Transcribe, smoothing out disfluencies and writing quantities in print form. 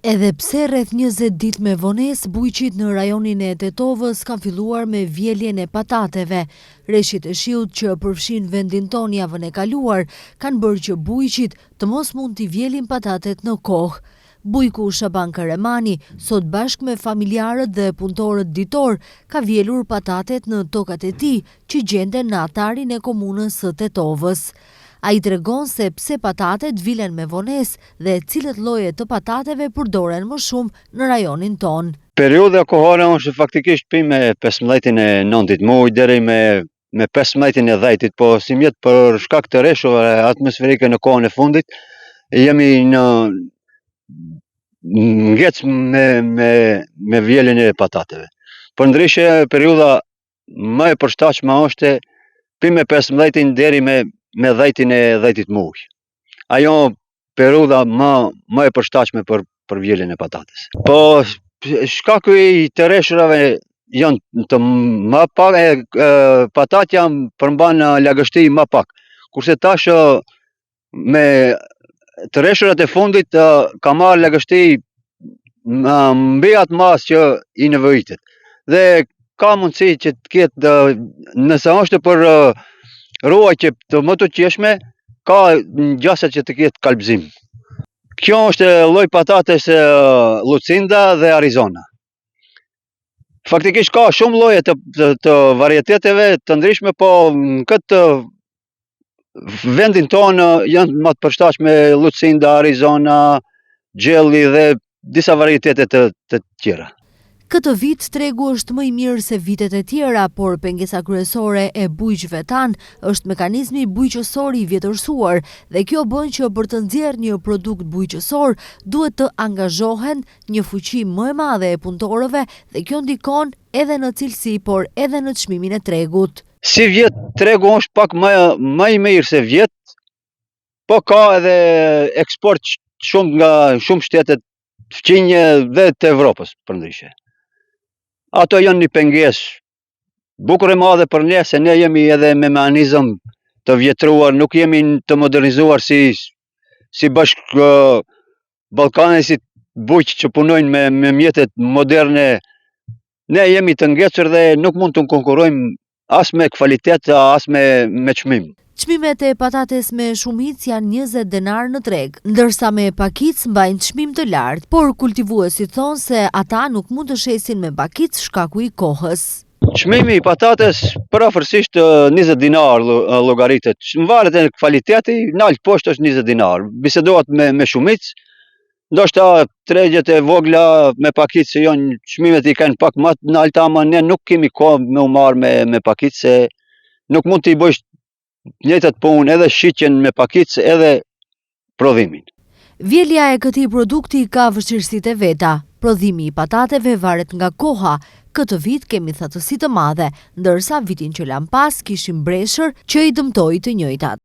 Edhe pse rreth 20 ditë me vonesë, bujqit në rajonin e Tetovës kanë filluar me vjeljen e patateve. Rreshtit e shiut që përfshin vendin ton javën e kaluar kanë bërë që bujqit të mos mund t'i vjelin patatet në kohë. Bujku Shaban Karemani, sot bashkë me familjarët dhe punëtorët ditor, ka vjelur patatet në tokat e tij që gjenden në atarin e komunës së Tetovës. Ai tregon se pse patatet vilen me vonesë dhe cilët lloje të patateve përdoren më shumë në rajonin ton. Periudha kohore është faktikisht me 15-in e 9 muaj deri me 15-in e 10, po si mjet për shkak të rreshave atmosferike në kohën e fundit jemi në ngec me vjeljen e patateve. Përndryshe periudha më e përshtatshme është me 15-in deri me 10-in e 10 muaj. Ajo periudha më e përshtatshme për vjeljen e patates. Po shkaku i të rreshrave janë të më pak, patatja përmban lagështi më pak. Kurse tash me të rreshrat e fundit ka marrë lagështi mbi atë mas që i nevojitet. Dhe ka mundësi që të ketë, nëse është për ruajtje të më të qeshme, ka gjasa që të ketë kalbëzim. Kjo është lloj patates Lucinda dhe Arizona. Faktikisht ka shumë lloje të varieteteve të ndryshme, po në këtë vendin tonë janë më të përshtatshme Lucinda, Arizona, Jelly dhe disa varietete të tjera. Këtë vit tregu është më i mirë se vitet e tjera, por pengesa kryesore e bujqve tanë është mekanizmi bujqësor i vjetërsuar dhe kjo bën që për të nxjerrë një produkt bujqësor duhet të angazhohen një fuqi më e madhe e punëtorëve dhe kjo ndikon edhe në cilësi, por edhe në çmimin e tregut. Si vjet tregu është pak më i mirë se vjet, po ka edhe eksport shumë nga shumë shtetet fqinje dhe të Evropës përndryshe. Ato janë një pengesë bukur e madhe për ne, se ne jemi edhe me mekanizëm të vjetruar, nuk jemi të modernizuar si bashkë ballkanesit bujq që punojnë me mjetet moderne. Ne jemi të ngecur dhe nuk mund të konkurrojmë as me kvalitet, as me çmim. Çmimet e patates me shumicë janë 20 denar në treg, ndërsa me pakicë mbajnë çmim të lartë, por kultivuesit thonë se ata nuk mund të shesin me pakicë shkaku i kohës. Çmimi i patates përafërsisht 20 dinar llogaritet. Varet e kvaliteti, nalt poshtë është 20 dinar. Bisedohet me shumicë, ndoshta tregjet e vogla me pakicë janë çmimet i kanë pak më të nalta, ama ne nuk kemi kohë me u marrë me pakicë, se nuk mund t'i bësh njëjtat punë, edhe shitjen me pakicë edhe prodhimin. Vjelja e këtij produkti ka vështirësitë e veta. Prodhimi i patateve varet nga koha. Këtë vit kemi thatësi të madhe, ndërsa vitin që lan pas kishim breshër që i dëmtoi të njëjtat.